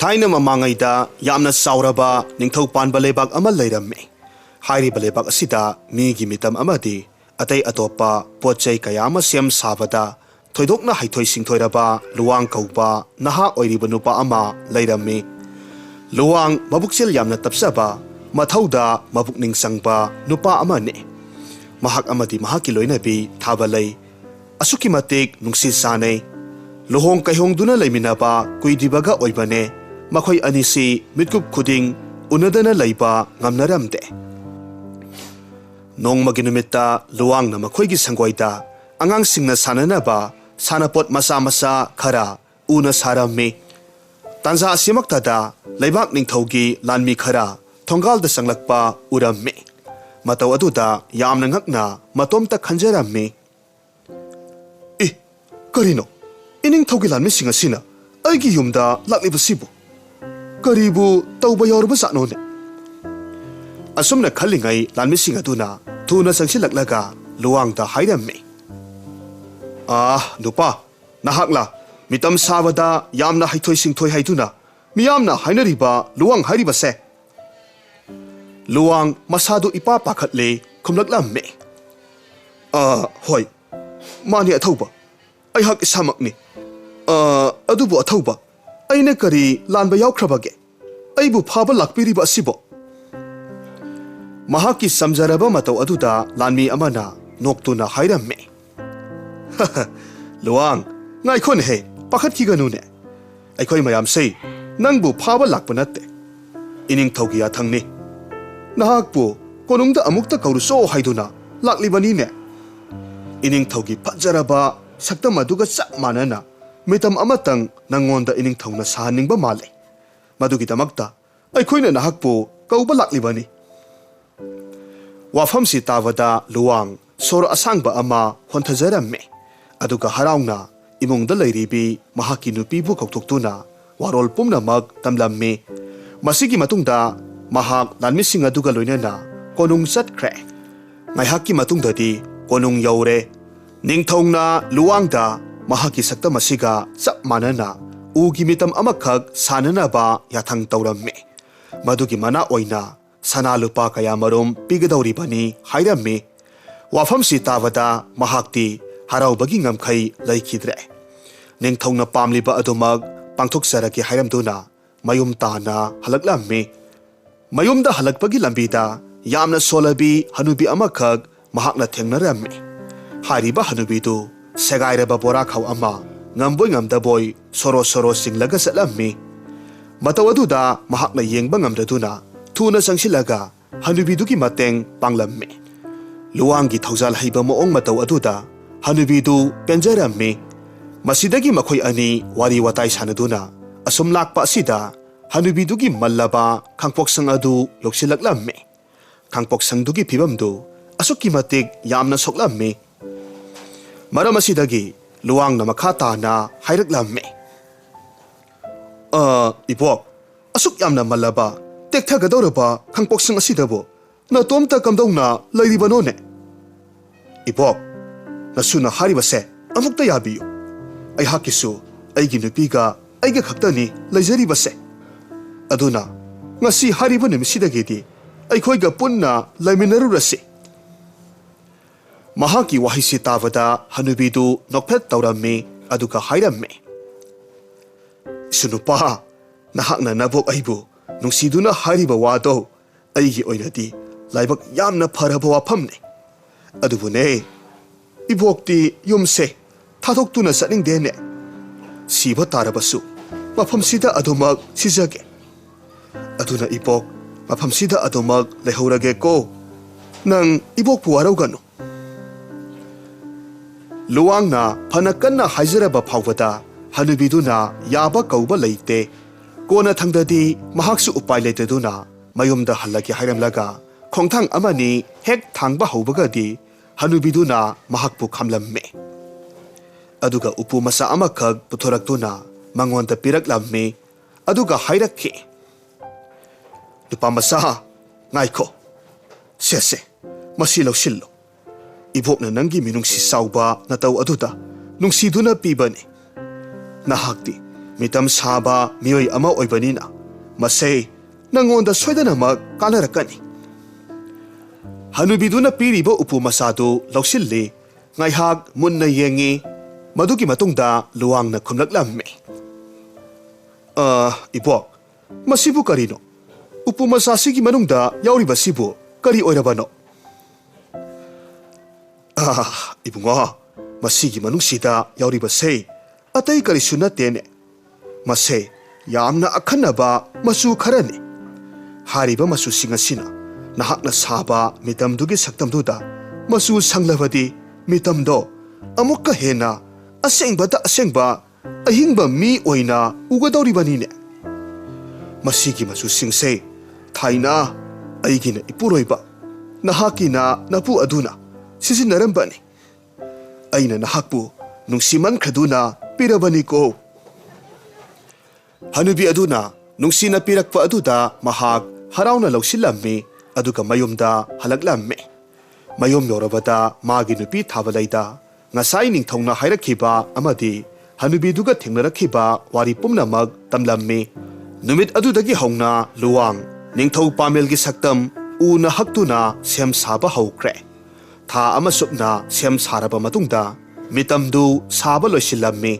Thaina mamangayda yamna sauraba ningthau panba lebak ama leirame. Hairiba lebak asida migi mitam amadi atay atopa potchay kaya ama siyam sabada thoidokna haithoi singthoiraba luwang kauba naha oiriba nupa ama leirame. Luwang mabuksil yamna tapsaba mathauda mabuk ningsangba nupa ama ne. Mahak amadi mahaki loinabi thabalay asuki matik nungsi sanay. Luhong kayhong duna layminaba kuidibaga oibane makoy anisi mitkup kuding unadana layba ngamnaramde. Nong maginumita luwang na makoygi sanggoyda angang singna sananaba sanapot masa-masa khara una sarami. Tanza asimaktada laybak ningthaugi lanmi khara thonggalda sanglakpa urami. Mataw aduda yamna ngakna matomta khanjarami. Karino? Ining thaugi lanmi singa sina aigi yumda lakliba sibu. Karibu tauba yaurba satnone. Asumna khalingay lanmi singa duna tuna sangsilaklaga luwangda hairami. Nupa, nahakla mitam sabada yamna haithoi singthoi haiduna miyamna hainariba luwang hairiba se. Luwang masadu ipa pakhatle khumlaklame. Hoi, mani athauba. Ayhak isamakni. Adubu athauba. Aina kari lanba yaukhrabage. Aibu phaba lakpiriba asibo. Mahaki samjaraba mataw aduda lanmi amana noktuna hairame. Luwang, ngaikon he, pakhat ki ganune. Aikhoy mayam say, nangbu phaba lakpa natte. Ining thaugi athangni. Nahakpu konungda amukta kauruso haiduna laklibani ne. Ining thaugi phajaraba saktam aduga chap manana mitam amatang nangonda ining thauna sahaningba male. Madugidamakta aikhoina nahakpu kauba laklibani. Wafamsi tavada luwang sor asangba ama honthajarame. Aduga harauna imungda leiribi mahaki nupibu kauthoktuna warol pumnamak tamlamme. Masigi matungda mahak lanmising aduga loinana konung chatkre. Ngaihaki matungdadi konung yaure. Ningthongna luwangda mahaki saktam asiga chap manana ugi mitam amakhak sananaba yathang tawramme. Madugi mana oina sana lupa kaya marom pigadawribani hairame. Wafamsi tavada mahakti haraubagi ngamkhai laikhidre. Ningthongna pamliba adumag pangthoksaraki hairamduna mayum tana halaklamme. Mayumda halakpagi lambida yamna solabi hanubi amakhak mahakna thengnaramme. Hariba hanubidu segairaba bora khaw ama ngamboi ngamdaboy soro singlaga satlammi. Mataw aduda mahakna yengba ngamdaduna thuna sangsilaga hanubidugi mateng panglammi. Luwanggi thaujal haiba moong mataw aduda hanubidu penjarammi. Masidagi makoy ani wari watai sanaduna asum lakpa asida hanubidugi mallaba khangpoksang adu loksilaklammi. Khangpoksangdugi phibamdu asukki matik yamna soklammi. Maram asidagi luwang na makata na hairaklammi. Ipok, asuk yamna malaba tekthagadauraba khangpoksang asidabo natomta kamdongna lairiba none. Ipok, nasuna haribase amukta yabiyo. Ayhakisu aigi nupiga aiga khaktani laizaribase. Aduna ngasi hariba nimisidagidi aikhoiga punna laiminarurase. Mahaki wahisi tavada hanubidu nokphet tawramme aduga hairame. Sunupa, nahakna nabok aibu nungsiduna hariba wado aigi oinadi laibak yamna pharaba wafamne. Adubune, ibokti yumse thadoktuna satningdene. Siba tarabasu mafamsida adumak sijage. Aduna ibok mafamsida adumak lehaurage ko. Nang ibokpu waraugano. Luwangna phanakanna haijaraba phawada hanubiduna yaba kauba leite. Kona thangdadi mahaksu upai leiteduna mayumda hallaki hairamlaga khongthang amani hek thangba hobagadi hanubiduna mahakpu khamlamme. Aduga upu masa amakhak puthoraktuna mangonda piraklamme. Aduga hairakhe. Nupa masa ngaiko. Sese masi lausillo. Ibokna nangi minungsi sauba nataw aduda nungsiduna pibane. Nahakti mitam saba miyoy ama oibanina masay nangonda soidanamak kanarakani. Hanubiduna piriba upu masado lausilli ngaihag munna yengi madugi matungda luwang na kumlaklamme. Ibok, masibu karino? Upu masasigi manungda yauriba sibu kari oirabano? Ibunga, masigi manungsida yauriba say atay kari sunatene. Masay yamna akhanaba masu kharani. Hariba masu singasina nahakna saba mitamdugi saktamduda masu sanglabadi mitamdo amukka hena asengba ahingba mi oina ugadawribanine. Masigi masu singse thaina aigina ipuroiba nahakina napu aduna sisinarambani. Aina nahakpu nungsiman khaduna pirabani ko. Hanubi aduna nungsina pirakpa aduda mahak harauna lausilammi aduga mayumda halaglammi. Mayum yorabada magi nupi thabalayda ngasai ningthongna hairakhiba amadi hanubiduga thengnarakhiba wari pumnamak tamlammi. Numit adudagi hongna luwang ningthau pamelgi saktam una haktuna sem saba haukre. Tha ama supna sem saraba matungda mitamdu saba loisillammi.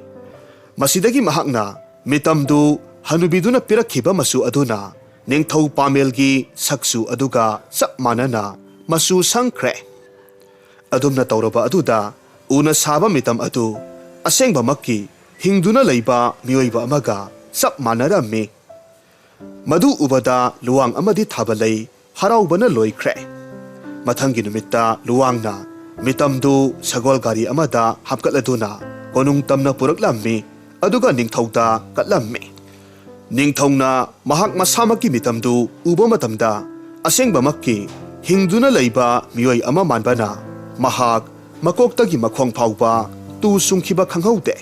Masidagi mahakna mitamdu hanubiduna pirakhiba masu aduna ningthau pamelgi saksu aduga sap manana masu sangkre. Adumna tauraba aduda una saba mitam adu asengba makki hingduna leiba miyoiba amaga sap manarammi. Madu ubada luwang amadi thabalay haraubana loikre. Mathangi numitta luwangna mitamdu sagol gari amada hapkatladuna konung tamna puraklammi aduga ningthauda katlammi. Ningthongna mahak masamaki mitamdu uba matamda asengba makki hingduna leiba miyoy ama manbana mahak makoktagi makhong phauba tu sungkhiba khanghaude.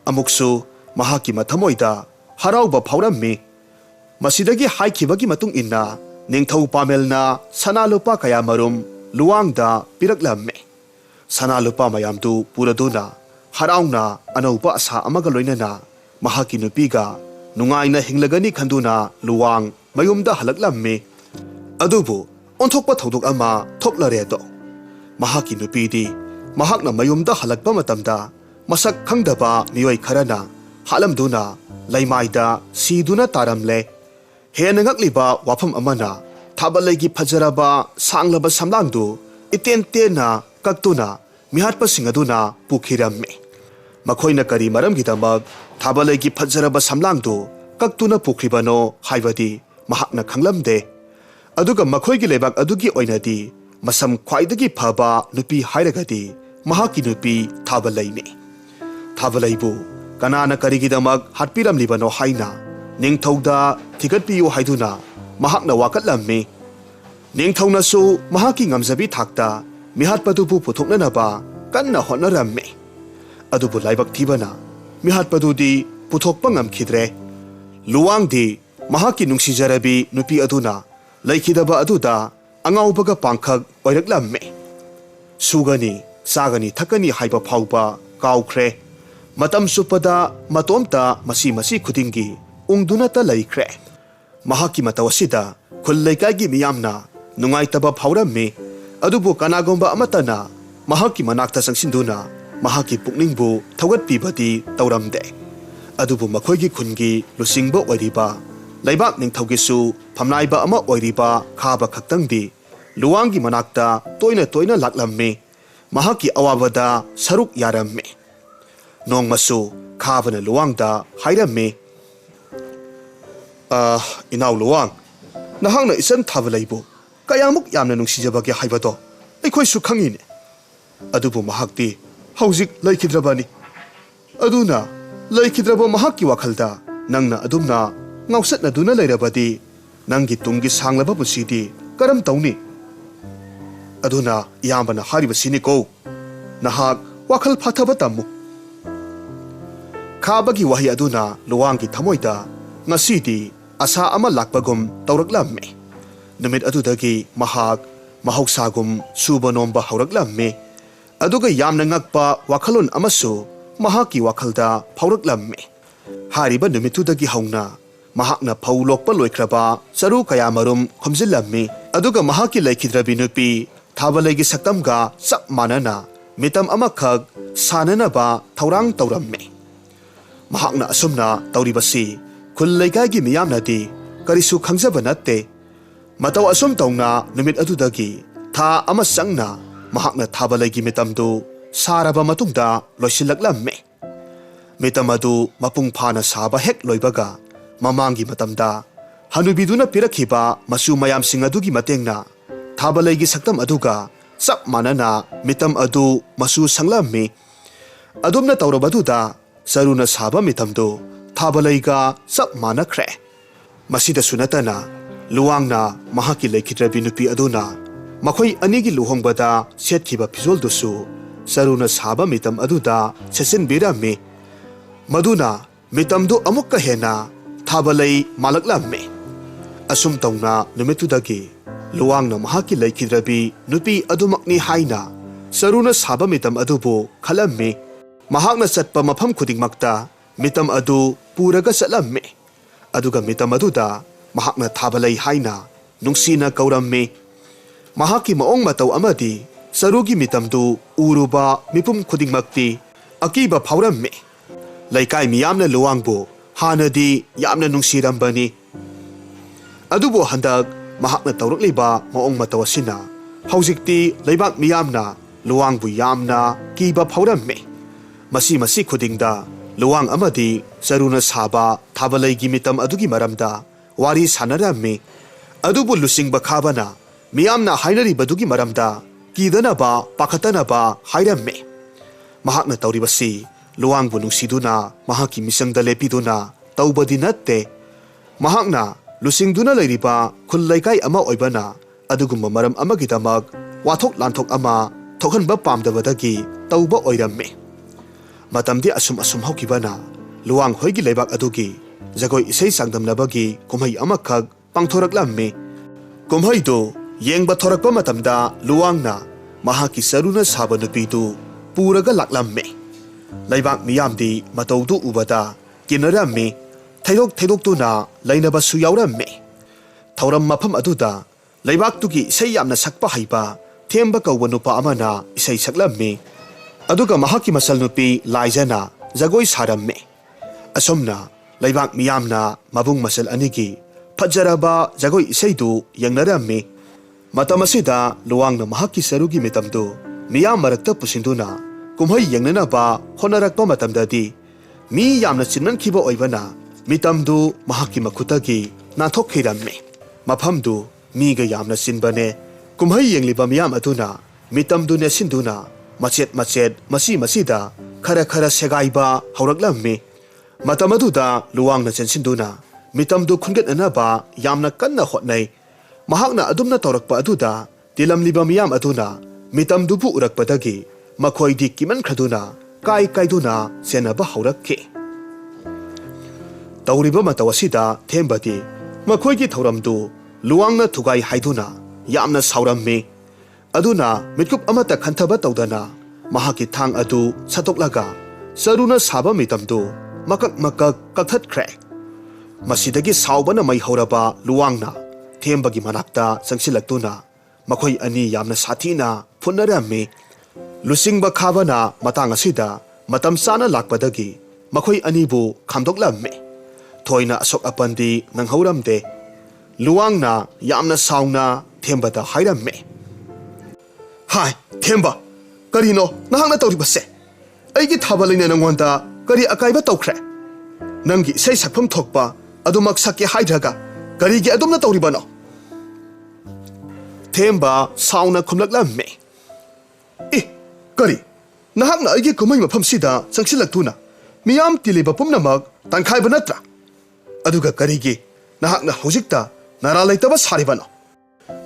Amuksu mahaki mathamoida harauba phaurammi. Masidagi haikibagi matung inna ningthau pamelna sanalupa kaya marum luwangda piraklammi. Sanalupa mayamdu puraduna harauna anaupa asa amaga loinana mahaki nupiga nungaina hinglagani khanduna luwang mayumda halaklammi. Adubu onthokpa thodok ama thoklaredo. Mahaki nupidi mahakna mayumda halakpa matamda masak khangdaba miyoy kharana halamduna laimaida siduna taramle. Hena ngakliba wafam amana thabalaygi phajaraba sanglaba samlangdu itentena kaktuna mihatpa singaduna pukhirammi. Makhoina kari maramgidamak thabalaygi phajaraba samlangdu kaktuna pukribano haibadi mahakna khanglamde. Aduga makhoigi lebak adugi oinadi masam khwaidagi phaba nupi hairagadi mahaki nupi thabalayni. Thabalaybu kanana karigidamak hatpiramlibano haina ningthauda thigatpiyu haiduna mahakna wakatlammi. Ningthaunasu mahaki ngamjabi thakta mihatpadubu puthoknanaba kanna hotnarammi. Adubu laibak thibana mihatpadudi puthokpa ngamkhidre. Luwangdi mahaki nungsijarabi nupi aduna laikhidaba aduda angaubaga pangkhak oiraklammi. Sugani sagani thakani haiba phauba kaukre. Matam supada matomta masi khudingi ungdunata laikre. Mahaki matawasida khullaikagi miyamna nungaitaba phaurammi. Adubu kanagomba amatana mahaki manakta sangsinduna mahaki pukningbu thaugatpibadi tauramde. Adubu makhoigi khungi lusingba oiriba laibak ningthaugisu phamnaiba ama oiriba khaba khaktangdi luwangi manakta toina laklammi. Mahaki awabada saruk yarammi. Nongmasu khabana luwangda hairammi. Inaw luwang nahangna isan thabalaybu kayamuk yamna nungsijabagi haibado aikhoisu khangine. Adubu mahakti haujik laikhidrabani. Aduna laikhidraba mahakki wakhalda nangna adumna ngausatnaduna lairabadi nangi tungi sanglaba pusidi karam tawni. Aduna iyambana haribasini ko nahak wakhal phathaba tammu. Khabagi wahi aduna luwangi thamoida ngasidi asa ama lakpagum tauraklammi. Numit adudagi mahak mahausagum suba nomba hauraklammi. Aduga yamna ngakpa wakhalon amasu mahaki wakhalda phauraklammi. Hariba numitudagi hauna mahakna phau lokpa loikraba charu kaya marum khomjillammi aduga mahaki laikhidrabi nupi thabalegi saktamga chap manana mitam amakhak sananaba thaurang tawramme mahakna asumna tawribasi khul leikagi miyamnadi karisu khangjaba natte mataw asum tawna numit adudagi tha ama sangna mahakna thabalegi mitamdu saraba matungda loisilaklamme mitam adu mapung phana saba hek loibaga mamangi matamda hanubiduna pirakhiba masu mayam singadugi matengna thabalegi saktam aduga chap manana mitam adu masu sanglammi adumna tawrabaduda charuna saba mitamdu thabaleiga chap manakhre masida sunatana luwangna mahaki laikhidrabi nupi aduna makhoi anigi luhongbada setkhiba phizol dusu charuna saba mitam aduda sesin birami maduna mitamdu amukka hena thabalei malaklamme asum tawna numitudagi luwangna mahaki laikhidrabi nupi adumakni haina charuna saba mitam adubu khalamme mahakna chatpa mafam khudingmakta mitam adu puraga chatlamme aduga mitam aduda mahakna thabalei haina nungsina kauramme mahaki maong mataw amadi charugi mitamdu uruba mipum khudingmakti akiba phawramme laikai miyamna luwangbu hanadi yamna nungsirambani adubo handak mahakna tawrakliba maong mataw asina haujikti leibak miyamna luwangbu yamna kiba phawramme masi khudingda luwang amadi charuna saba thabalegi mitam adugi maramda wari sanarami adubu lusingba khabana miyamna hainari badugi maramda kidanaba pakhatanaba hairamme mahakna tawribasi luwangbu nungsiduna mahaki misangda lepiduna tawbadi natte mahakna lusingduna leiriba khullaikai ama oibana adugumba maram amagidamak wathok lanthok ama thokhanba pamdabadagi tawba oiramme matamdi asum haukibana luwang hoigi leibak adugi jagoi isei sangdamnabagi kumhai amakhak pangthoraklammi kumhaido yengba thorakpa matamda luwangna mahaki charuna saba nupidu puraga laklamme leibak miyamdi matawdu ubada kinaramme thaidok-thaidokduna lainabasu yawramme thauram mafam aduda leibaktugi isei yamna sakpa haiba themba kawba nupa amana isei saklamme aduga mahaki masal nupi laijana jagoi saramme asomna leibak miyamna mabung masal anigi fajaraba jagoi iseidu yangnaramme matamasida luwangna mahaki sarugi mitamdu miyam marakta pusinduna kumhai yangnanaba honarakpa matamdadi mi yamna chinmankhiba oibana mitamdu mahaki makhutagi nathokkhiramme mafamdu miga yamna chinbane kumhai yangliba miyam aduna mitamdu nesinduna machet masida khara segaiba hauraklammi matamaduda luwangna chensinduna mitamdu khungetnaba yamna kanna hotnai mahakna adumna tawrakpa aduda tilamliba miyam aduna mitamdubu urakpadagi makhoidi kiman khaduna kaiduna senaba haurakki tawriba matawasida thembadi makhoigi thauramdu luwangna thugai haiduna yamna saurammi aduna mitkup amata khanthaba tawdana mahaki thang adu satoklaga charuna saba mitamdu makak kakhatkre masidagi saubana mai horaba luwangna thembagi manakta changsilaktuna makhoi ani yamna sathina phunnarammi lusingba khabana matang asida matam sana lakpadagi makhoi anibu khamdoklamme thoina asok apandi nanghauramde luwangna yamna sauna thembada hairamme hai themba karino nahangna tawribase aigi thabalaina nangwanda kari akaiba tawkhre nangi sei sakpham thokpa adumak sakye haidraga karigi adumna tawribano themba sauna khumlaklamme kari nahakna aigi kumai mafam sida changsilaktuna miyam tiliba pumnamak tankhaiba natra aduga karigi nahakna hojikta nara laitaba saribano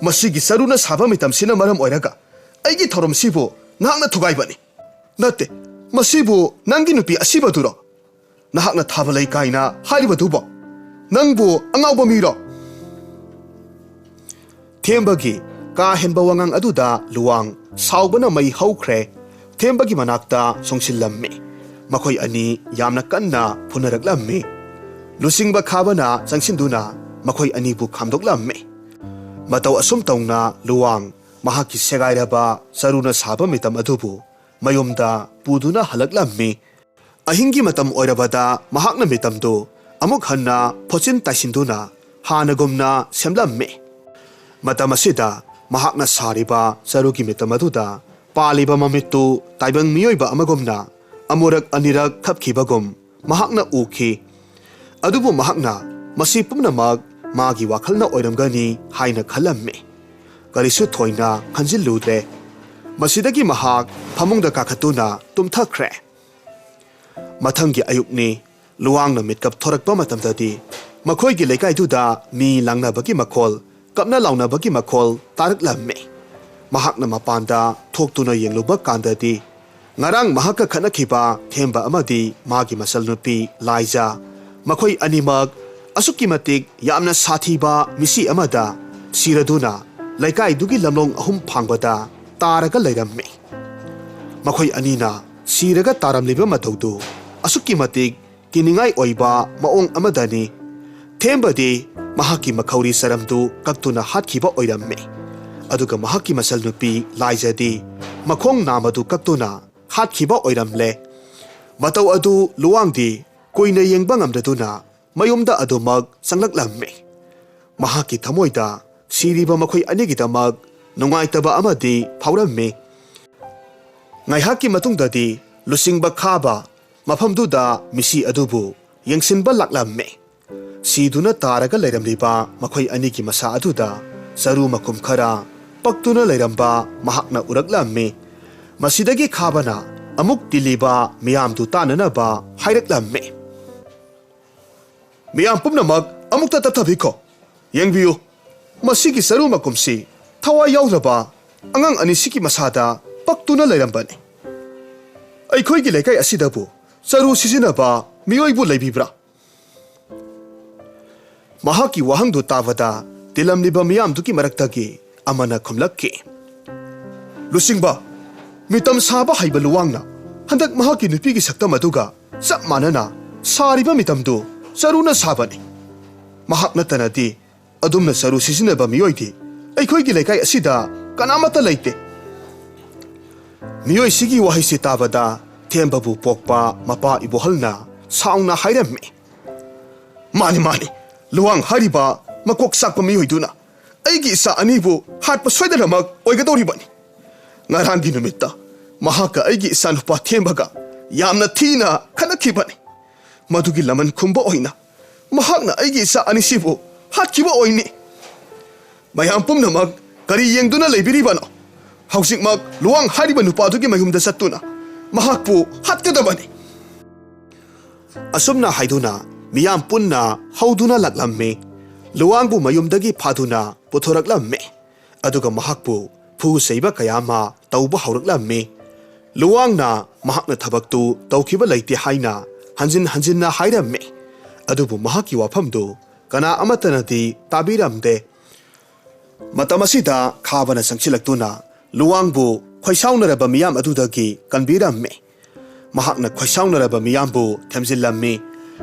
masigi charuna saba mitam sina maram oiraga aigi thorom sibu nahakna thugaibani natte masibu nangi nupi asibaduro nahakna thabalai kaina haribadubo nangbu angauba miro thembagi ka henba wangang aduda luwang saubana mai haukhre thembagi manakta songsillamme ꯃꯈꯣꯏ ꯑꯅꯤ ꯌꯥꯝꯅ ꯀꯟꯅ ꯐꯨꯅꯔꯛꯂꯝꯃꯤ꯫ ꯂꯨꯆꯤꯡꯕ ꯈꯥꯕꯅ ꯆꯪꯁꯤꯟꯗꯨꯅ ꯃꯈꯣꯏ ꯑꯅꯤꯕꯨ ꯈꯥꯝꯗꯣꯛꯂꯝꯃꯤ꯫ ꯃꯇꯧ ꯑꯁꯨꯝ ꯇꯧꯅ ꯂꯨꯋꯥꯡ ꯃꯍꯥꯛꯀꯤ ꯁꯦꯒꯥꯏꯔꯕ ꯆꯔꯨꯅ ꯁꯥꯕ ꯃꯤꯇꯝ ꯑꯗꯨꯕꯨ ꯃꯌꯨꯝꯗ ꯄꯨꯗꯨꯅ ꯍꯜꯂꯛꯂꯝꯃꯤ꯫ ꯑꯍꯤꯡꯒꯤ ꯃꯇꯝ ꯑꯣꯏꯔꯕꯗ ꯃꯍꯥꯛꯅ ꯃꯤꯇꯝꯗꯨ ꯑꯃꯨꯛ ꯍꯟꯅ ꯐꯣꯠꯆꯤꯟ ꯇꯥꯏꯁꯤꯟꯗꯨꯅ ꯍꯥꯟꯅꯒꯨꯝꯅ ꯁꯦꯝꯂꯝꯃꯤ꯫ ꯃꯇꯝ ꯑꯁꯤꯗ ꯃꯍꯥꯛꯅ ꯁꯥꯔꯤꯕ ꯆꯔꯨꯒꯤ ꯃꯤꯇꯝ ꯑꯗꯨꯗ ꯄꯥꯜꯂꯤꯕ ꯃꯃꯤꯠꯇꯨ ꯇꯥꯏꯕꯪ ꯃꯤꯑꯣꯏꯕ ꯑꯃꯒꯨꯝꯅ ꯑꯃꯨꯔꯛ ꯑꯅꯤꯔꯛ ꯈꯞꯈꯤꯕꯒꯨꯝ ꯃꯍꯥꯛꯅ ꯎꯈꯤ꯫ ꯑꯗꯨꯕꯨ ꯃꯍꯥꯛꯅ ꯃꯁꯤ ꯄꯨꯝꯅꯃꯛ ꯃꯥꯒꯤ ꯋꯥꯈꯜꯅ ꯑꯣꯏꯔꯝꯒꯅꯤ ꯍꯥꯏꯅ ꯈꯜꯂꯝꯃꯤ꯫ ꯀꯔꯤꯁꯨ ꯊꯣꯏꯅ ꯈꯟꯖꯤꯜꯂꯨꯗ꯭ꯔꯦ꯫ ꯃꯁꯤꯗꯒꯤ ꯃꯍꯥꯛ ꯐꯃꯨꯡꯗ ꯀꯥꯈꯠꯇꯨꯅ ꯇꯨꯝꯊꯈ꯭ꯔꯦ꯫ ꯃꯊꯪꯒꯤ ꯑꯌꯨꯛꯅꯤ꯫ ꯂꯨꯋꯥꯡꯅ ꯃꯤꯠꯀꯞ ꯊꯣꯔꯛꯄ ꯃꯇꯝꯗꯗꯤ ꯃꯈꯣꯏꯒꯤ ꯂꯩꯀꯥꯏꯗꯨꯗ ꯃꯤ ꯂꯥꯡꯅꯕꯒꯤ ꯃꯈꯣꯜ, ꯀꯞꯅ ꯂꯥꯎꯅꯕꯒꯤ ꯃꯈꯣꯜ ꯇꯥꯔꯛꯂꯝꯃꯤ꯫ ꯃꯍꯥꯛꯅ ꯃꯄꯥꯟꯗ ꯊꯣꯛꯇꯨꯅ ꯌꯦꯡꯂꯨꯕ ꯀꯥꯟꯗꯗꯤ ꯉꯔꯥꯡ ꯃꯍꯥꯛꯀ ꯈꯠꯅꯈꯤꯕ ꯊꯦꯝꯕ ꯑꯃꯗꯤ ꯃꯥꯒꯤ ꯃꯆꯜꯅꯨꯄꯤ ꯂꯥꯏꯖꯥ, ꯃꯈꯣꯏ ꯑꯅꯤꯃꯛ ꯑꯁꯨꯛꯀꯤ ꯃꯇꯤꯛ ꯌꯥꯝꯅ ꯁꯥꯊꯤꯕ ꯃꯤꯁꯤ ꯑꯃꯗ ꯁꯤꯔꯗꯨꯅ ꯂꯩꯀꯥꯏꯗꯨꯒꯤ ꯂꯝꯂꯣꯡ 3 ꯐꯥꯡꯕꯗ ꯇꯥꯔꯒ ꯂꯩꯔꯝꯃꯤ꯫ ꯃꯈꯣꯏ ꯑꯅꯤꯅ ꯁꯤꯔꯒ ꯇꯥꯔꯝꯂꯤꯕ ꯃꯇꯧꯗꯨ ꯑꯁꯨꯛꯀꯤ ꯃꯇꯤꯛ ꯀꯤꯅꯤꯡꯉꯥꯏ ꯑꯣꯏꯕ ꯃꯑꯣꯡ ꯑꯃꯗꯅꯤ꯫ ꯊꯦꯝꯕꯗꯤ ꯃꯍꯥꯛꯀꯤ ꯃꯈꯧꯔꯤ ꯆꯔꯝꯗꯨ ꯀꯛꯇꯨꯅ ꯍꯥꯠꯈꯤꯕ ꯑꯣꯏꯔꯝꯃꯤ꯫ ꯑꯗꯨꯒ ꯃꯍꯥꯛꯀꯤ ꯃꯆꯜꯅꯨꯄꯤ ꯂꯥꯏꯖꯥꯗꯤ ꯃꯈꯣꯡ ꯅꯥꯝꯃꯗꯨ ꯀꯛꯇꯨꯅ ꯍꯥꯠꯈꯤꯕ ꯑꯣꯏꯔꯝꯂꯦ꯫ ꯃꯇꯧ ꯑꯗꯨ ꯂꯨꯋꯥꯡꯗꯤ ꯀꯨꯏꯅ ꯌꯦꯡꯕ ꯉꯝꯗꯗꯨꯅ ꯃꯌꯨꯝꯗ ꯑꯗꯨꯃꯛ ꯆꯪꯂꯛꯂꯝꯃꯤ꯫ ꯃꯍꯥꯛꯀꯤ ꯊꯃꯣꯏꯗ ꯁꯤꯔꯤꯕ ꯃꯈꯣꯏ ꯑꯅꯤꯒꯤꯗꯃꯛ ꯅꯨꯡꯉꯥꯏꯇꯕ ꯑꯃꯗꯤ ꯐꯥꯎꯔꯝꯃꯤ꯫ ꯉꯥꯏꯍꯥꯛꯀꯤ ꯃꯇꯨꯡꯗꯗꯤ ꯂꯨꯆꯤꯡꯕ ꯈꯥꯕ ꯃꯐꯝꯗꯨꯗ ꯃꯤꯁꯤ ꯑꯗꯨꯕꯨ ꯌꯦꯡꯁꯤꯟꯕ ꯂꯥꯛꯂꯝꯃꯤ꯫ ꯁꯤꯗꯨꯅ ꯇꯥꯔꯒ ꯂꯩꯔꯝꯂꯤꯕ ꯃꯈꯣꯏ ꯑꯅꯤꯒꯤ ꯃꯁꯥ ꯑꯗꯨꯗ ꯆꯔꯨ ꯃꯀꯨꯝ ꯈꯔ ꯄꯛꯇꯨꯅ ꯂꯩꯔꯝꯕ ꯃꯍꯥꯛꯅ ꯎꯔꯛꯂꯝꯃꯤ꯫ ꯃꯁꯤꯗꯒꯤ ꯈꯥꯕꯅ ꯑꯃꯨꯛ ꯇꯤꯜꯂꯤꯕ ꯃꯤꯌꯥꯝꯗꯨ ꯇꯥꯟꯅꯅꯕ ꯍꯥꯏꯔꯛꯂꯝꯃꯤ꯫ ꯃꯤꯌꯥꯝ ꯄꯨꯝꯅꯃꯛ ꯑꯃꯨꯛꯇ ꯇꯞꯊꯕꯤꯈꯣ꯫ ꯌꯦꯡꯕꯤꯌꯨ, ꯃꯁꯤꯒꯤ ꯆꯔꯨ ꯃꯀꯨꯝꯁꯤ ꯊꯋꯥꯏ ꯌꯥꯎꯗ꯭ꯔꯕ ꯑꯉꯥꯡ ꯑꯅꯤꯁꯤꯒꯤ ꯃꯁꯥꯗ ꯄꯛꯇꯨꯅ ꯂꯩꯔꯝꯕꯅꯤ꯫ ꯑꯩꯈꯣꯏꯒꯤ ꯂꯩꯀꯥꯏ ꯑꯁꯤꯗꯕꯨ ꯆꯔꯨ ꯁꯤꯖꯤꯟꯅꯕ ꯃꯤꯑꯣꯏꯕꯨ ꯂꯩꯕꯤꯕ꯭ꯔꯥ? ꯃꯍꯥꯛꯀꯤ ꯋꯥꯍꯪꯗꯨ ꯇꯥꯕꯗ ꯇꯤꯜꯂꯝꯂꯤꯕ ꯃꯤꯌꯥꯝꯗꯨꯒꯤ ꯃꯔꯛꯇꯒꯤ ꯑꯃꯅ ꯈꯨꯝꯂꯛꯈꯤ꯫ ꯂꯨꯆꯤꯡꯕ, ꯃꯤꯇꯝ ꯁꯥꯕ ꯍꯩꯕ ꯂꯨꯋꯥꯡꯅ ꯍꯟꯗꯛ ꯃꯍꯥꯛꯀꯤ ꯅꯨꯄꯤꯒꯤ ꯁꯛꯇꯝ ꯑꯗꯨꯒ ꯆꯞ ꯃꯥꯟꯅꯅ ꯁꯥꯔꯤꯕ ꯃꯤꯇꯝꯗꯨ ꯆꯔꯨꯅ ꯁꯥꯕꯅꯤ꯫ ꯃꯍꯥꯛ ꯅꯠꯇꯅꯗꯤ ꯑꯗꯨꯝꯅ ꯆꯔꯨ ꯁꯤꯖꯤꯟꯅꯕ ꯃꯤꯑꯣꯏꯗꯤ ꯑꯩꯈꯣꯏꯒꯤ ꯂꯩꯀꯥꯏ ꯑꯁꯤꯗ ꯀꯅꯥꯃꯠꯇ ꯂꯩꯇꯦ꯫ ꯃꯤꯑꯣꯏꯁꯤꯒꯤ ꯋꯥꯍꯩꯁꯤ ꯇꯥꯕꯗ ꯊꯦꯝꯕꯕꯨ ꯄꯣꯛꯄ ꯃꯄꯥ ꯏꯕꯣꯍꯜꯅ ꯁꯥꯎꯅ ꯍꯥꯏꯔꯝꯃꯤ꯫ ꯃꯥꯅꯤ ꯃꯥꯅꯤ, ꯂꯨꯋꯥꯡ ꯍꯥꯏꯔꯤꯕ ꯃꯀꯣꯛ ꯆꯥꯛꯄ ꯃꯤꯑꯣꯏꯗꯨꯅ ꯑꯩꯒꯤ ꯏꯆꯥ ꯑꯅꯤꯕꯨ ꯍꯥꯠꯄ ꯁꯣꯏꯗꯅꯃꯛ ꯑꯣꯏꯒꯗꯧꯔꯤꯕꯅꯤ꯫ ꯉꯔꯥꯡꯒꯤ ꯅꯨꯃꯤꯠꯇ ꯃꯍꯥꯛꯀ ꯑꯩꯒꯤ ꯏꯆꯥꯅꯨꯄꯥ ꯊꯦꯝꯕꯒ ꯌꯥꯝꯅ ꯊꯤꯅ ꯈꯠꯅꯈꯤꯕꯅꯤ꯫ ꯃꯗꯨꯒꯤ ꯂꯃꯟ ꯈꯨꯝꯕ ꯑꯣꯏꯅ ꯃꯍꯥꯛꯅ ꯑꯩꯒꯤ ꯏꯆꯥ ꯑꯅꯤꯁꯤꯕꯨ ꯍꯥꯠꯈꯤꯕ ꯑꯣꯏꯅꯤ꯫ ꯃꯌꯥꯝ ꯄꯨꯝꯅꯃꯛ ꯀꯔꯤ ꯌꯦꯡꯗꯨꯅ ꯂꯩꯕꯤꯔꯤꯕꯅꯣ? ꯍꯧꯖꯤꯛꯃꯛ ꯂꯨꯋꯥꯡ ꯍꯥꯏꯔꯤꯕ ꯅꯨꯄꯥꯗꯨꯒꯤ ꯃꯌꯨꯝꯗ ꯆꯠꯇꯨꯅ ꯃꯍꯥꯛꯄꯨ ꯍꯥꯠꯀꯗꯕꯅꯤ꯫ ꯑꯁꯨꯝꯅ ꯍꯥꯏꯗꯨꯅ ꯃꯤꯌꯥꯝ ꯄꯨꯟꯅ ꯍꯧꯗꯨꯅ ꯂꯥꯛꯂꯝꯃꯤ꯫ ꯂꯨꯋꯥꯡꯕꯨ ꯃꯌꯨꯝꯗꯒꯤ ꯐꯥꯗꯨꯅ ꯄꯨꯊꯣꯔꯛꯂꯝꯃꯤ꯫ ꯑꯗꯨꯒ ꯃꯍꯥꯛꯄꯨ ꯐꯨ ꯆꯩꯕ ꯀꯌꯥ ꯑꯃ ꯇꯧꯕ ꯍꯧꯔꯛꯂꯝꯃꯤ꯫ ꯂꯨꯋꯥꯡꯅ ꯃꯍꯥꯛꯅ ꯊꯕꯛꯇꯨ ꯇꯧꯈꯤꯕ ꯂꯩꯇꯦ ꯍꯥꯏꯅ ꯍꯟꯖꯤꯟ ꯍꯟꯖꯤꯟꯅ ꯍꯥꯏꯔꯝꯃꯤ꯫ ꯑꯗꯨꯕꯨ ꯃꯍꯥꯛꯀꯤ ꯋꯥꯐꯝꯗꯨ ꯀꯅꯥ ꯑꯃꯠꯇꯅꯗꯤ ꯇꯥꯕꯤꯔꯝꯗꯦ꯫ ꯃꯇꯝ ꯑꯁꯤꯗ ꯈꯥꯕꯅ ꯆꯪꯁꯤꯜꯂꯛꯇꯨꯅ ꯂꯨꯋꯥꯡꯕꯨ ꯈꯣꯏꯁꯥꯎꯅꯔꯕ ꯃꯤꯌꯥꯝ ꯑꯗꯨꯗꯒꯤ ꯀꯟꯕꯤꯔꯝꯃꯤ꯫ ꯃꯍꯥꯛꯅ ꯈꯣꯏꯁꯥꯎꯅꯔꯕ ꯃꯤꯌꯥꯝꯕꯨ ꯊꯦꯝꯖꯤꯜꯂꯝꯃꯤ꯫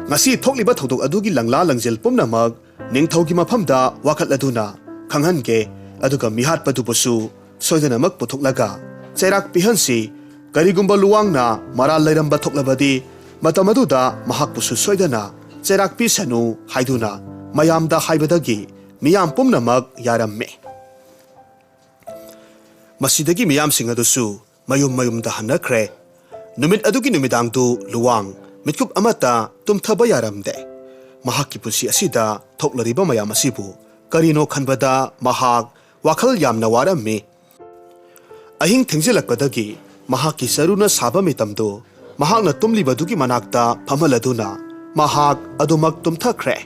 ꯉꯁꯤ ꯊꯣꯛꯂꯤꯕ ꯊꯧꯗꯣꯛ ꯑꯗꯨꯒꯤ ꯂꯪꯂꯥ ꯂꯪꯖꯦꯜ ꯄꯨꯝꯅꯃꯛ ꯅꯤꯡꯊꯧꯒꯤ ꯃꯐꯝꯗ ꯋꯥꯀꯠꯂꯗꯨꯅ ꯈꯪꯍꯟꯒꯦ, ꯑꯗꯨꯒ ꯃꯤꯍꯥꯠꯄꯗꯨꯕꯨꯁꯨ ꯁꯣꯏꯗꯅꯃꯛ ꯄꯨꯊꯣꯛꯂꯒ ꯆꯩꯔꯥꯛ ꯄꯤꯍꯟꯁꯤ꯫ ꯀꯔꯤꯒꯨꯝꯕ ꯂꯨꯋꯥꯡꯅ ꯃꯔꯥꯜ ꯂꯩꯔꯝꯕ ꯊꯣꯛꯂꯕꯗꯤ ꯃꯇꯝ ꯑꯗꯨꯗ ꯃꯍꯥꯛꯄꯨꯁꯨ ꯁꯣꯏꯗꯅ ꯆꯩꯔꯥꯛ ꯄꯤꯁꯅꯨ ꯍꯥꯏꯗꯨꯅ ꯃꯌꯥꯝꯗ ꯍꯥꯏꯕꯗꯒꯤ ꯃꯤꯌꯥꯝ ꯄꯨꯝꯅꯃꯛ ꯌꯥꯔꯝꯃꯤ꯫ ꯃꯁꯤꯗꯒꯤ ꯃꯤꯌꯥꯝꯁꯤꯡ ꯑꯗꯨꯁꯨ ꯃꯌꯨꯝ ꯃꯌꯨꯝꯗ ꯍꯟꯅꯈ꯭ꯔꯦ꯫ ꯅꯨꯃꯤꯠ ꯑꯗꯨꯒꯤ ꯅꯨꯃꯤꯗꯥꯡꯗꯨ ꯂꯨꯋꯥꯡ ꯃꯤꯠꯀꯨꯞ ꯑꯃꯠꯇ ꯇꯨꯝꯊꯕ ꯌꯥꯔꯝꯗꯦ꯫ ꯃꯍꯥꯛꯀꯤ ꯄꯨꯟꯁꯤ ꯑꯁꯤꯗ ꯊꯣꯛꯂꯔꯤꯕ ꯃꯌꯥꯝ ꯑꯁꯤꯕꯨ ꯀꯔꯤꯅꯣ ꯈꯟꯕꯗ ꯃꯍꯥꯛ ꯋꯥꯈꯜ ꯌꯥꯝꯅ ꯋꯥꯔꯝꯃꯤ꯫ ꯑꯍꯤꯡ ꯊꯦꯡꯖꯤꯜꯂꯛꯄꯗꯒꯤ ꯃꯍꯥꯛꯀꯤ ꯆꯔꯨꯅ ꯁꯥꯕ ꯃꯤꯇꯝꯗꯨ ꯃꯍꯥꯛꯅ ꯇꯨꯝꯂꯤꯕꯗꯨꯒꯤ ꯃꯅꯥꯛꯇ ꯐꯝꯍꯜꯂꯗꯨꯅ ꯃꯍꯥꯛ ꯑꯗꯨꯃꯛ ꯇꯨꯝꯊꯈ꯭ꯔꯦ꯫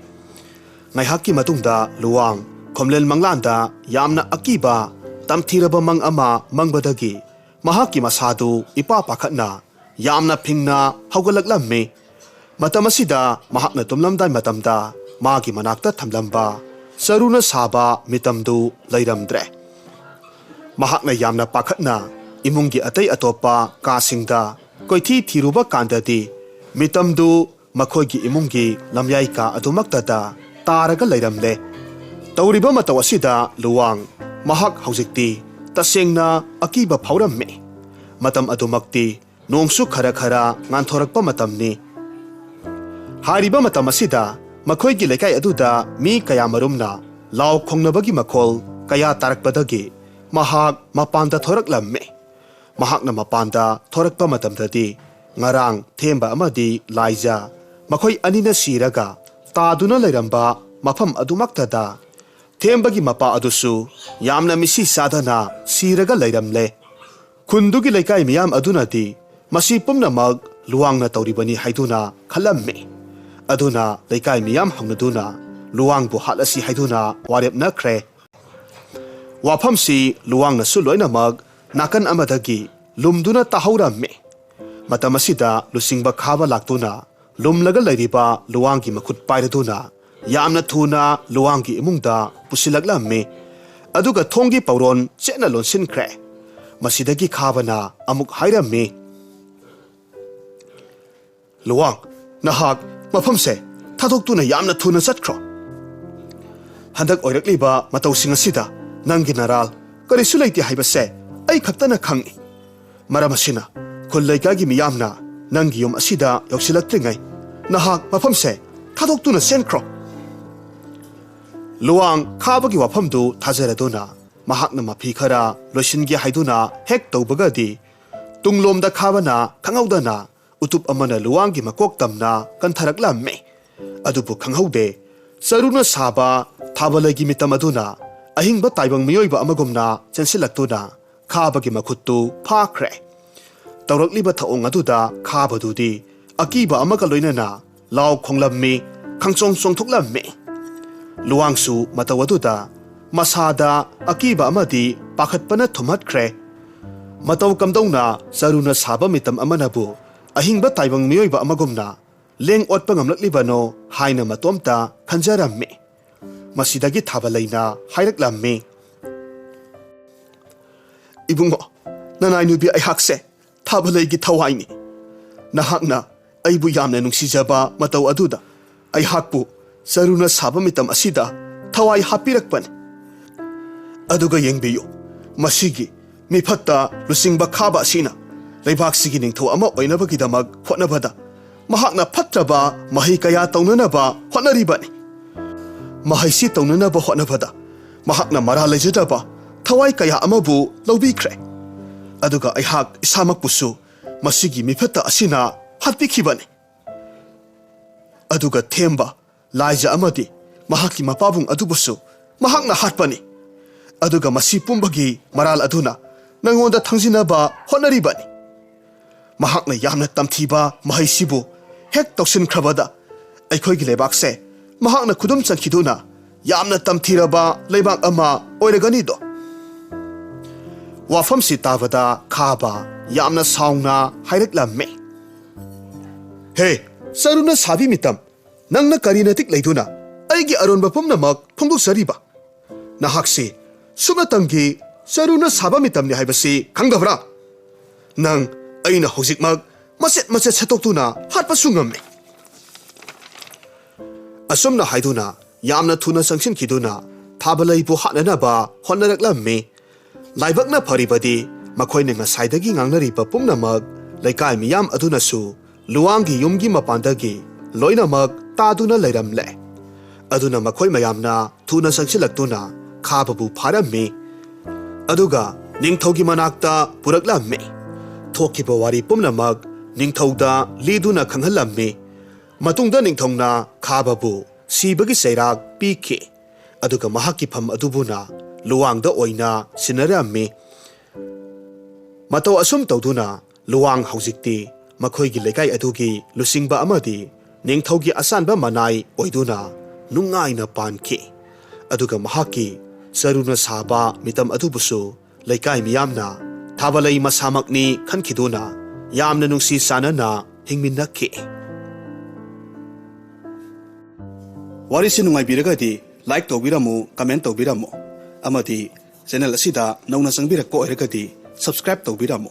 ꯉꯥꯏꯍꯥꯛꯀꯤ ꯃꯇꯨꯡꯗ ꯂꯨꯋꯥꯡ ꯈꯣꯝꯂꯦꯟ ꯃꯪꯂꯥꯟꯗ ꯌꯥꯝꯅ ꯑꯀꯤꯕ ꯇꯝꯊꯤꯔꯕ ꯃꯪ ꯑꯃ ꯃꯪꯕꯗꯒꯤ ꯃꯍꯥꯛꯀꯤ ꯃꯁꯥꯗꯨ ꯏꯄꯥ ꯄꯥꯈꯠꯅ ꯌꯥꯝꯅ ꯐꯤꯡꯅ ꯍꯧꯒꯠꯂꯛꯂꯝꯃꯤ꯫ ꯃꯇꯝ ꯑꯁꯤꯗ ꯃꯍꯥꯛꯅ ꯇꯨꯝꯂꯝꯗꯥꯏ ꯃꯇꯝꯗ ꯃꯥꯒꯤ ꯃꯅꯥꯛꯇ ꯊꯝꯂꯝꯕ ꯆꯔꯨꯅ ꯁꯥꯕ ꯃꯤꯇꯝꯗꯨ ꯂꯩꯔꯝꯗ꯭ꯔꯦ꯫ ꯃꯍꯥꯛꯅ ꯌꯥꯝꯅ ꯄꯥꯈꯠꯅ ꯏꯃꯨꯡꯒꯤ ꯑꯇꯩ ꯑꯇꯣꯞꯄ ꯀꯥꯁꯤꯡꯗ ꯀꯣꯏꯊꯤ ꯊꯤꯔꯨꯕ ꯀꯥꯟꯗꯗꯤ Mitamdu makhoi gi imung gi lamyai ka adumaktada taraga leiramle. Tauriba mataw asida luwang mahak haujikti tasengna akiba phauramme. Matam adumakti nongsu khara khara nganthorakpa matamni. Hariba matam asida makhoi gi lekai aduda mi kaya marumna law khongnabagi makhol kaya tarakpadagi mahak mapanda thoraklamme. Mahakna mapanda thorakpa matamdadi ngarang themba amadi laija makhoi anina siraga taduna leiramba mafam adumaktada thembagi mapa adusu yamna misi sadhana siraga leiramle. Khundugi leikai miyam adunadi masi pumnamak luwangna tauribani haiduna khalamme. Aduna leikai miyam haunaduna luwangbu halasi haiduna warep nakre. Wafamsi luwangna suloinamak nakan amadagi lumduna tahauramme. Matamasida lusingba khaba laktuna lumlaga leiriba luwangi makhut pairaduna yamna thuna luwangi imungda pusilaglamme. Aduga thongi pauron chena lonsinkre. Masidagi khabana amuk hairamme. Luwang nahak mafamse thadhoktuna yamna thuna chatkro. Handak oirakliba matawsing asida nangi naral karisu leiti haibase ai khaktana khangi. Maramasina khulleikagi miyamna nangi yom asida yausilaktringai nahak mafamse thadhoktuna senkro. Luwang khabagi wafamdu thajaraduna mahakna mafi khara loisingi haiduna hek tawbagadi tunglomda khabana khanghaudana utup amana luwangi makok tamna kantharaklamme. Adubu khanghaude CHARUNA SABA thabalagi mitam aduna ahingba taibang miyoiba amagumna chensilaktuna khabagi makhuttu phakre. Tawrakliba thaong aduda khabadudi akiba amaga loinana law khonglammi khangchong chongthoklamme. Luwangsu matawaduda masada akiba amadi pakhatpana thumatkre. Mataw kamdawna CHARUNA SABA mitam amanabu ahingba taibang miyoiba amagumna leng otpa ngamlaklibano haina matomta khanjaramme. Masidagi thabalaina hairaklamme. Ibungo nanai nubi aihakse thabalaigi thawaini. Nahakna aibu yamna nungsijaba mataw aduda aihakpu CHARUNA SABA mitam asida thawai hapirakpani. Aduga yengbiyo masigi mifatta lusingba khaba asina leibaksigi ningtho ama oinabagidamak hotnabada mahakna phatraba mahi kaya taunanaba hotnaribani. Mahaisi taunanaba hotnabada mahakna mara leijadaba thawai kaya amabu lobikre. Aduga aihak isamakpusu masigi mifatta asina hatpikhibani. Aduga themba laija amadi mahaki mapabung adubusu mahakna hatpani. Aduga masi pumbagi maral aduna nangonda thangjinaba hotnaribani. Mahakna yamna tamthiba mahaisibu hek toksinkrabada aikhoigi lebakse mahakna khudum chankhiduna yamna tamthiraba lebak ama oiraganido. Wafamsi tabada khaba yamna saungna hairaklamme. Hey CHARUNA sabi mitam nangna karina tik leiduna aigi aronba pumnamak phongdoksariba. Nahakse sumnatangi CHARUNA SABA mitamni haibasi khangdabra. Nang aina hojikmak macet setoktuna hatpasu ngamme. Asomna haiduna yamna thuna sangsinkhiduna thabalaibu hatnanaba hotnaraklamme. Laibakna pharibadi makhoina ngasaidagi ngangnariba pumnamak leikai miyam adunasu luwangi yumgi mapandagi loinamak taduna leiramle. Aduna makhoi mayamna thuna sangsilaktuna khababu pharamme. Aduga ningthogi manakta puraklamme. Thokiba wari pumnamak ningthauda liduna khanghallamme. Matungda ningthongna khababu sibagi sairak pikhe. Aduga mahaki pham adubuna luwangda oina sinaramme. Mataw asum tawduna luwang haujikti makhoigi lekai adugi lusingba amadi ningthogi asanba manai oiduna nungaina pankhe. Aduga mahaki CHARUNA SABA mitam adubusu leikai miyamna thabalai masamakni khankhiduna yamna nungsi sanana hingminnakhe. Warisi nungaibiragadi like tawbiramu comment tawbiramu amadi channel asida nauna sangbirakko oiragadi subscribe tawbiramu.